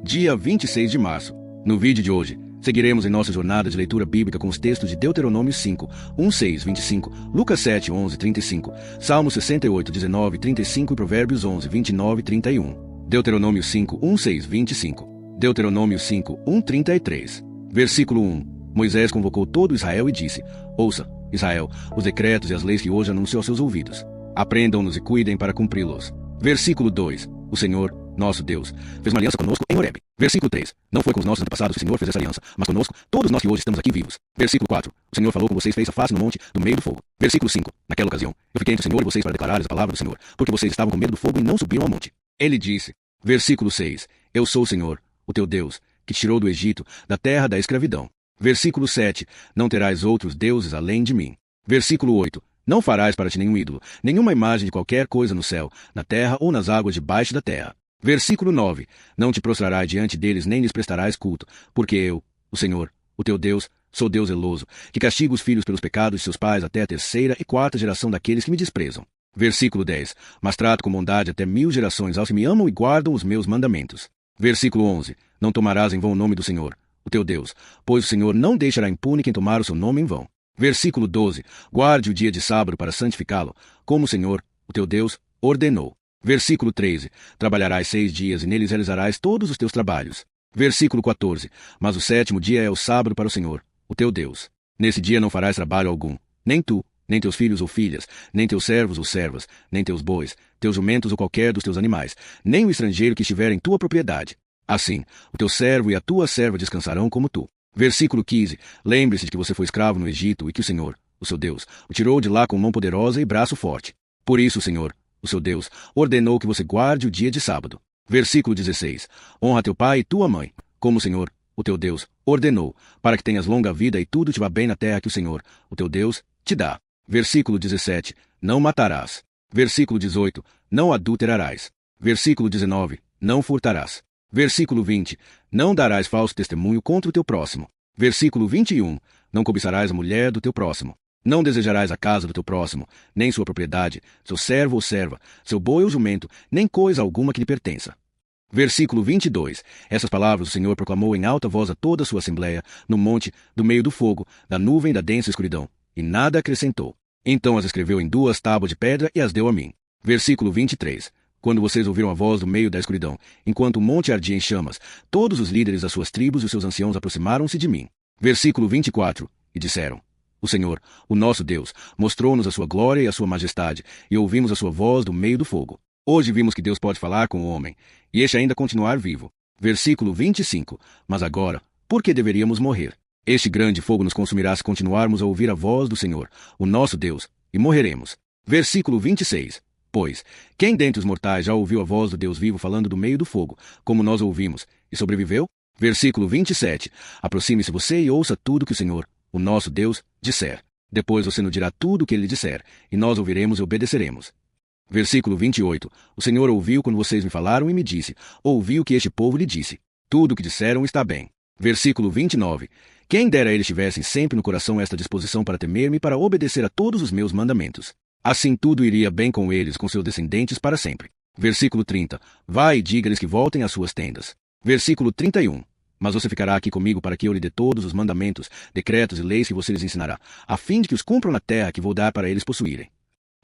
Dia 26 de março. No vídeo de hoje, seguiremos em nossa jornada de leitura bíblica com os textos de Deuteronômio 5, 1, 6, 25, Lucas 7, 11, 35, Salmo 68, 19, 35 e Provérbios 11, 29 e 31. Deuteronômio 5, 1, 6, 25. Deuteronômio 5, 1, 33. Versículo 1. Moisés convocou todo Israel e disse: Ouça, Israel, os decretos e as leis que hoje anuncio aos seus ouvidos. Aprendam-nos e cuidem para cumpri-los. Versículo 2. O Senhor, nosso Deus, fez uma aliança conosco em Horebe. Versículo 3. Não foi com os nossos antepassados que o Senhor fez essa aliança, mas conosco, todos nós que hoje estamos aqui vivos. Versículo 4. O Senhor falou com vocês face a face no monte, do meio do fogo. Versículo 5. Naquela ocasião, eu fiquei entre o Senhor e vocês para declarar a palavra do Senhor, porque vocês estavam com medo do fogo e não subiram ao monte. Ele disse. Versículo 6. Eu sou o Senhor, o teu Deus, que te tirou do Egito, da terra da escravidão. Versículo 7. Não terás outros deuses além de mim. Versículo 8. Não farás para ti nenhum ídolo, nenhuma imagem de qualquer coisa no céu, na terra ou nas águas debaixo da terra. Versículo 9. Não te prostrarás diante deles, nem lhes prestarás culto, porque eu, o Senhor, o teu Deus, sou Deus zeloso, que castiga os filhos pelos pecados de seus pais até a terceira e quarta geração daqueles que me desprezam. Versículo 10. Mas trato com bondade até 1000 gerações aos que me amam e guardam os meus mandamentos. Versículo 11. Não tomarás em vão o nome do Senhor, o teu Deus, pois o Senhor não deixará impune quem tomar o seu nome em vão. Versículo 12. Guarde o dia de sábado para santificá-lo, como o Senhor, o teu Deus, ordenou. Versículo 13. Trabalharás 6 dias e neles realizarás todos os teus trabalhos. Versículo 14. Mas o 7º dia é o sábado para o Senhor, o teu Deus. Nesse dia não farás trabalho algum, nem tu, nem teus filhos ou filhas, nem teus servos ou servas, nem teus bois, teus jumentos ou qualquer dos teus animais, nem o estrangeiro que estiver em tua propriedade. Assim, o teu servo e a tua serva descansarão como tu. Versículo 15. Lembre-se de que você foi escravo no Egito e que o Senhor, o seu Deus, o tirou de lá com mão poderosa e braço forte. Por isso o Senhor, o seu Deus, ordenou que você guarde o dia de sábado. Versículo 16. Honra teu pai e tua mãe, como o Senhor, o teu Deus, ordenou, para que tenhas longa vida e tudo te vá bem na terra que o Senhor, o teu Deus, te dá. Versículo 17. Não matarás. Versículo 18. Não adulterarás. Versículo 19. Não furtarás. Versículo 20. Não darás falso testemunho contra o teu próximo. Versículo 21. Não cobiçarás a mulher do teu próximo. Não desejarás a casa do teu próximo, nem sua propriedade, seu servo ou serva, seu boi ou jumento, nem coisa alguma que lhe pertença. Versículo 22. Essas palavras o Senhor proclamou em alta voz a toda a sua assembleia, no monte, do meio do fogo, da nuvem e da densa escuridão, e nada acrescentou. Então as escreveu em 2 tábuas de pedra e as deu a mim. Versículo 23. Quando vocês ouviram a voz do meio da escuridão, enquanto o monte ardia em chamas, todos os líderes das suas tribos e os seus anciãos aproximaram-se de mim. Versículo 24. E disseram: O Senhor, o nosso Deus, mostrou-nos a sua glória e a sua majestade, e ouvimos a sua voz do meio do fogo. Hoje vimos que Deus pode falar com o homem, e este ainda continuar vivo. Versículo 25. Mas agora, por que deveríamos morrer? Este grande fogo nos consumirá se continuarmos a ouvir a voz do Senhor, o nosso Deus, e morreremos. Versículo 26. Pois, quem dentre os mortais já ouviu a voz do Deus vivo falando do meio do fogo, como nós ouvimos, e sobreviveu? Versículo 27. Aproxime-se você e ouça tudo que o Senhor, o nosso Deus, disser. Depois você nos dirá tudo o que ele disser, e nós ouviremos e obedeceremos. Versículo 28. O Senhor ouviu quando vocês me falaram e me disse: Ouvi o que este povo lhe disse. Tudo o que disseram está bem. Versículo 29. Quem dera eles tivessem sempre no coração esta disposição para temer-me e para obedecer a todos os meus mandamentos. Assim tudo iria bem com eles, com seus descendentes para sempre. Versículo 30. Vai e diga-lhes que voltem às suas tendas. Versículo 31. Mas você ficará aqui comigo para que eu lhe dê todos os mandamentos, decretos e leis que você lhes ensinará, a fim de que os cumpram na terra que vou dar para eles possuírem.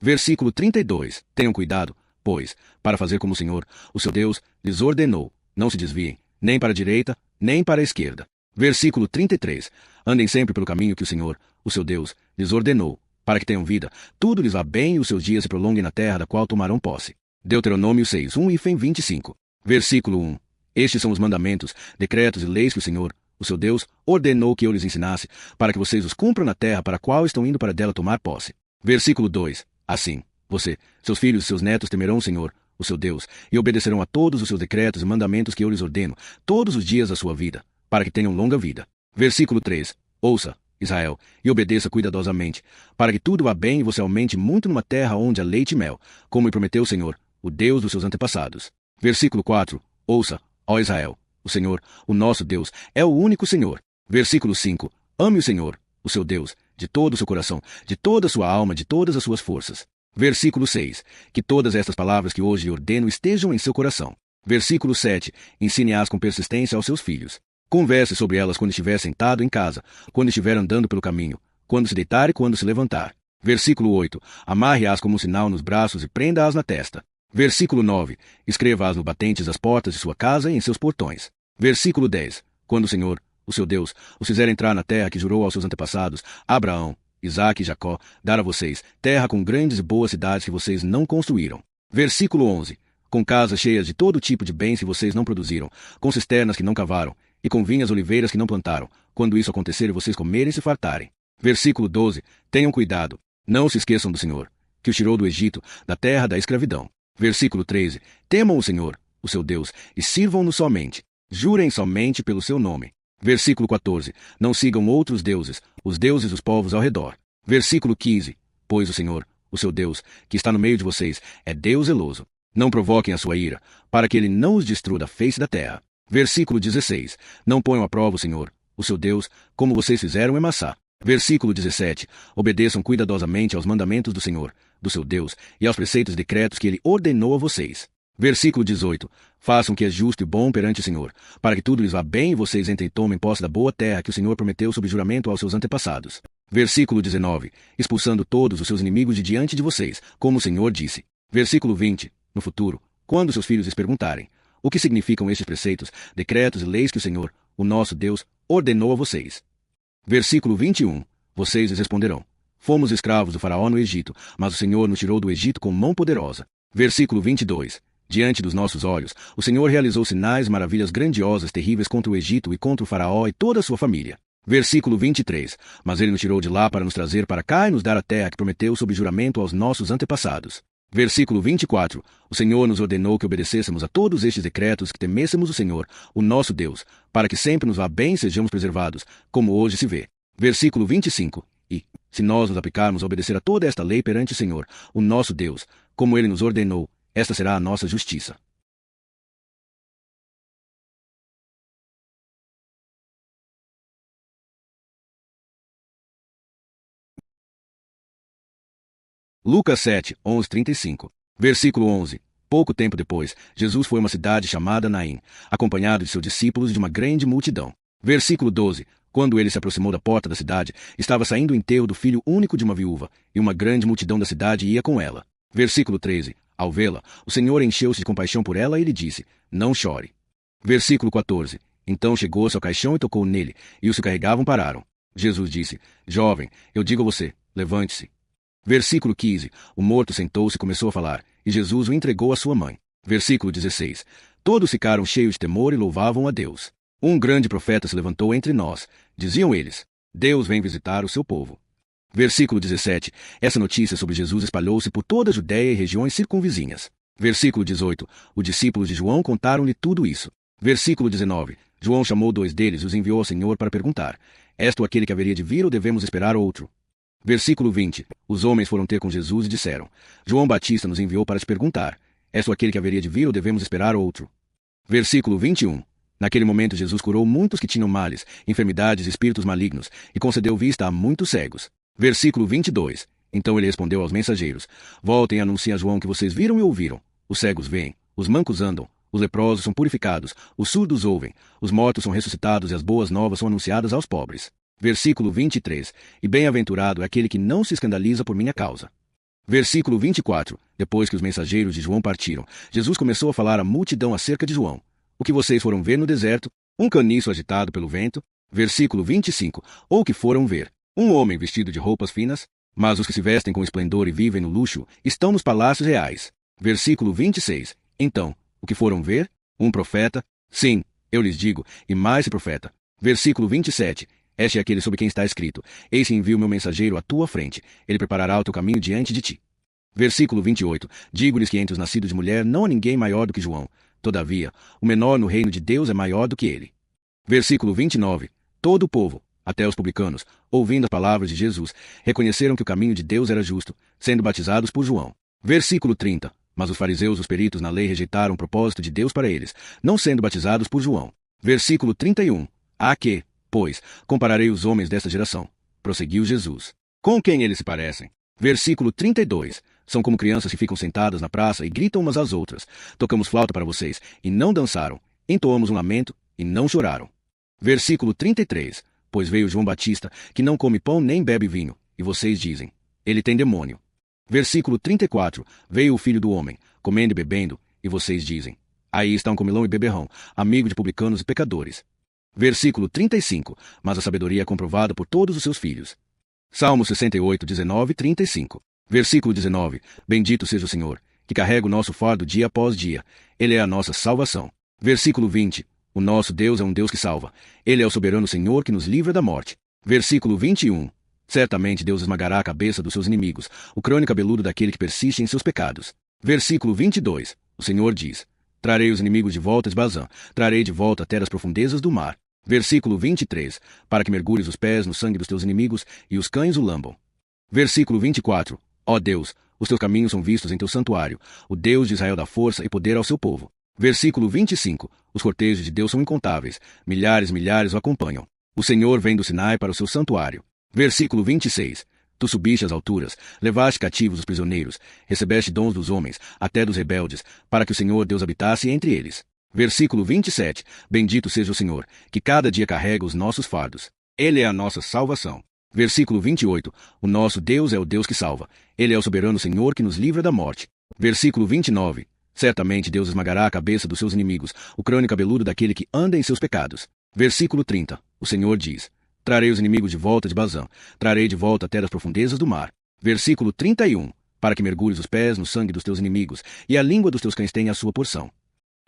Versículo 32. Tenham cuidado, pois, para fazer como o Senhor, o seu Deus, lhes ordenou. Não se desviem, nem para a direita, nem para a esquerda. Versículo 33. Andem sempre pelo caminho que o Senhor, o seu Deus, lhes ordenou, para que tenham vida, tudo lhes vá bem e os seus dias se prolonguem na terra da qual tomarão posse. Deuteronômio 6, 1 e 25. Versículo 1. Estes são os mandamentos, decretos e leis que o Senhor, o seu Deus, ordenou que eu lhes ensinasse, para que vocês os cumpram na terra para a qual estão indo para dela tomar posse. Versículo 2. Assim, você, seus filhos e seus netos temerão o Senhor, o seu Deus, e obedecerão a todos os seus decretos e mandamentos que eu lhes ordeno, todos os dias da sua vida, para que tenham longa vida. Versículo 3. Ouça, Israel, e obedeça cuidadosamente, para que tudo vá bem e você aumente muito numa terra onde há leite e mel, como lhe prometeu o Senhor, o Deus dos seus antepassados. Versículo 4. Ouça, ó Israel, o Senhor, o nosso Deus, é o único Senhor. Versículo 5. Ame o Senhor, o seu Deus, de todo o seu coração, de toda a sua alma, de todas as suas forças. Versículo 6. Que todas estas palavras que hoje lhe ordeno estejam em seu coração. Versículo 7. Ensine-as com persistência aos seus filhos. Converse sobre elas quando estiver sentado em casa, quando estiver andando pelo caminho, quando se deitar e quando se levantar. Versículo 8. Amarre-as como um sinal nos braços e prenda-as na testa. Versículo 9. Escreva-as no batentes das portas de sua casa e em seus portões. Versículo 10. Quando o Senhor, o seu Deus, os fizer entrar na terra que jurou aos seus antepassados, Abraão, Isaque e Jacó, dar a vocês, terra com grandes e boas cidades que vocês não construíram. Versículo 11. Com casas cheias de todo tipo de bens que vocês não produziram, com cisternas que não cavaram, e com vinhas oliveiras que não plantaram, quando isso acontecer e vocês comerem e se fartarem. Versículo 12. Tenham cuidado, não se esqueçam do Senhor, que os tirou do Egito, da terra da escravidão. Versículo 13. Temam o Senhor, o seu Deus, e sirvam-no somente. Jurem somente pelo seu nome. Versículo 14. Não sigam outros deuses, os deuses dos povos ao redor. Versículo 15. Pois o Senhor, o seu Deus, que está no meio de vocês, é Deus zeloso. Não provoquem a sua ira, para que ele não os destrua da face da terra. Versículo 16. Não ponham à prova o Senhor, o seu Deus, como vocês fizeram em Massá. Versículo 17. Obedeçam cuidadosamente aos mandamentos do Senhor, do seu Deus, e aos preceitos e decretos que ele ordenou a vocês. Versículo 18. Façam o que é justo e bom perante o Senhor, para que tudo lhes vá bem e vocês entrem e tomem posse da boa terra que o Senhor prometeu sob juramento aos seus antepassados. Versículo 19. Expulsando todos os seus inimigos de diante de vocês, como o Senhor disse. Versículo 20. No futuro, quando seus filhos lhes perguntarem o que significam estes preceitos, decretos e leis que o Senhor, o nosso Deus, ordenou a vocês. Versículo 21. Vocês lhes responderão: fomos escravos do faraó no Egito, mas o Senhor nos tirou do Egito com mão poderosa. Versículo 22. Diante dos nossos olhos, o Senhor realizou sinais e maravilhas grandiosas, terríveis contra o Egito e contra o faraó e toda a sua família. Versículo 23. Mas ele nos tirou de lá para nos trazer para cá e nos dar a terra que prometeu sob juramento aos nossos antepassados. Versículo 24. O Senhor nos ordenou que obedecêssemos a todos estes decretos, que temêssemos o Senhor, o nosso Deus, para que sempre nos vá bem e sejamos preservados, como hoje se vê. Versículo 25. E, se nós nos aplicarmos a obedecer a toda esta lei perante o Senhor, o nosso Deus, como ele nos ordenou, esta será a nossa justiça. Lucas 7, 11-35. Versículo 11. Pouco tempo depois, Jesus foi a uma cidade chamada Naim, acompanhado de seus discípulos e de uma grande multidão. Versículo 12. Quando ele se aproximou da porta da cidade, estava saindo o enterro do filho único de uma viúva, e uma grande multidão da cidade ia com ela. Versículo 13. Ao vê-la, o Senhor encheu-se de compaixão por ela e lhe disse: não chore. Versículo 14. Então chegou-se ao caixão e tocou nele, e os que carregavam pararam. Jesus disse: jovem, eu digo a você, levante-se. Versículo 15. O morto sentou-se e começou a falar, e Jesus o entregou à sua mãe. Versículo 16. Todos ficaram cheios de temor e louvavam a Deus. Um grande profeta se levantou entre nós, diziam eles. Deus vem visitar o seu povo. Versículo 17. Essa notícia sobre Jesus espalhou-se por toda a Judéia e regiões circunvizinhas. Versículo 18. Os discípulos de João contaram-lhe tudo isso. Versículo 19. João chamou 2 deles e os enviou ao Senhor para perguntar: és tu aquele que haveria de vir ou devemos esperar outro? Versículo 20. Os homens foram ter com Jesus e disseram: João Batista nos enviou para te perguntar: és tu aquele que haveria de vir ou devemos esperar outro? Versículo 21. Naquele momento Jesus curou muitos que tinham males, enfermidades e espíritos malignos, e concedeu vista a muitos cegos. Versículo 22. Então ele respondeu aos mensageiros: voltem e anunciem a João que vocês viram e ouviram. Os cegos veem, os mancos andam, os leprosos são purificados, os surdos ouvem, os mortos são ressuscitados e as boas novas são anunciadas aos pobres. Versículo 23. E bem-aventurado é aquele que não se escandaliza por minha causa. Versículo 24. Depois que os mensageiros de João partiram, Jesus começou a falar à multidão acerca de João. O que vocês foram ver no deserto? Um caniço agitado pelo vento? Versículo 25. Ou que foram ver? Um homem vestido de roupas finas? Mas os que se vestem com esplendor e vivem no luxo estão nos palácios reais. Versículo 26. Então, o que foram ver? Um profeta? Sim, eu lhes digo, e mais que profeta. Versículo 27. Este é aquele sobre quem está escrito: eis que envio meu mensageiro à tua frente, ele preparará o teu caminho diante de ti. Versículo 28. Digo-lhes que entre os nascidos de mulher não há ninguém maior do que João. Todavia, o menor no reino de Deus é maior do que ele. Versículo 29. Todo o povo, até os publicanos, ouvindo as palavras de Jesus, reconheceram que o caminho de Deus era justo, sendo batizados por João. Versículo 30. Mas os fariseus e os peritos na lei rejeitaram o propósito de Deus para eles, não sendo batizados por João. Versículo 31. A que, pois, compararei os homens desta geração? Prosseguiu Jesus. Com quem eles se parecem? Versículo 32. São como crianças que ficam sentadas na praça e gritam umas às outras. Tocamos flauta para vocês e não dançaram. Entoamos um lamento e não choraram. Versículo 33. Pois veio João Batista, que não come pão nem bebe vinho, e vocês dizem, ele tem demônio. Versículo 34. Veio o Filho do Homem, comendo e bebendo, e vocês dizem, aí está um comilão e beberrão, amigo de publicanos e pecadores. Versículo 35. Mas a sabedoria é comprovada por todos os seus filhos. Salmo 68, 19 e 35. Versículo 19. Bendito seja o Senhor, que carrega o nosso fardo dia após dia. Ele é a nossa salvação. Versículo 20. O nosso Deus é um Deus que salva. Ele é o soberano Senhor que nos livra da morte. Versículo 21. Certamente Deus esmagará a cabeça dos seus inimigos, o crânio cabeludo daquele que persiste em seus pecados. Versículo 22. O Senhor diz, trarei os inimigos de volta de Bazã, trarei de volta até as profundezas do mar. Versículo 23. Para que mergulhes os pés no sangue dos teus inimigos e os cães o lambam. Versículo 24. Ó Deus, os teus caminhos são vistos em teu santuário, o Deus de Israel dá força e poder ao seu povo. Versículo 25. Os cortejos de Deus são incontáveis, milhares o acompanham. O Senhor vem do Sinai para o seu santuário. Versículo 26. Tu subiste às alturas, levaste cativos os prisioneiros, recebeste dons dos homens, até dos rebeldes, para que o Senhor Deus habitasse entre eles. Versículo 27. Bendito seja o Senhor, que cada dia carrega os nossos fardos. Ele é a nossa salvação. Versículo 28. O nosso Deus é o Deus que salva. Ele é o soberano Senhor que nos livra da morte. Versículo 29. Certamente Deus esmagará a cabeça dos seus inimigos, o crânio cabeludo daquele que anda em seus pecados. Versículo 30. O Senhor diz, trarei os inimigos de volta de Bazã, trarei de volta até as profundezas do mar. Versículo 31. Para que mergulhes os pés no sangue dos teus inimigos, e a língua dos teus cães tenha a sua porção.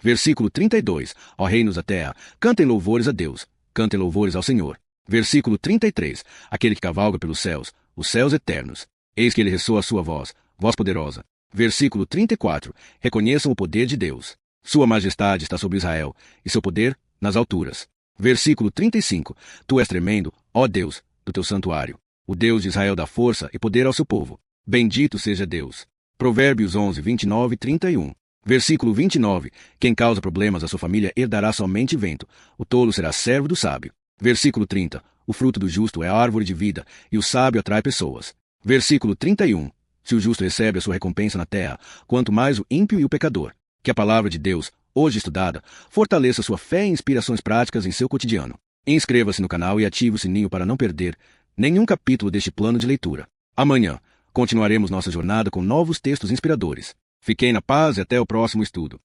Versículo 32. Ó reinos da terra, cantem louvores a Deus, cantem louvores ao Senhor. Versículo 33. Aquele que cavalga pelos céus, os céus eternos. Eis que ele ressoa a sua voz, voz poderosa. Versículo 34. Reconheçam o poder de Deus. Sua majestade está sobre Israel, e seu poder nas alturas. Versículo 35. Tu és tremendo, ó Deus, do teu santuário. O Deus de Israel dá força e poder ao seu povo. Bendito seja Deus. Provérbios 11, 29 e 31. Versículo 29. Quem causa problemas à sua família herdará somente vento. O tolo será servo do sábio. Versículo 30. O fruto do justo é a árvore de vida, e o sábio atrai pessoas. Versículo 31. Se o justo recebe a sua recompensa na terra, quanto mais o ímpio e o pecador. Que a palavra de Deus, hoje estudada, fortaleça sua fé e inspirações práticas em seu cotidiano. Inscreva-se no canal e ative o sininho para não perder nenhum capítulo deste plano de leitura. Amanhã, continuaremos nossa jornada com novos textos inspiradores. Fiquem na paz e até o próximo estudo.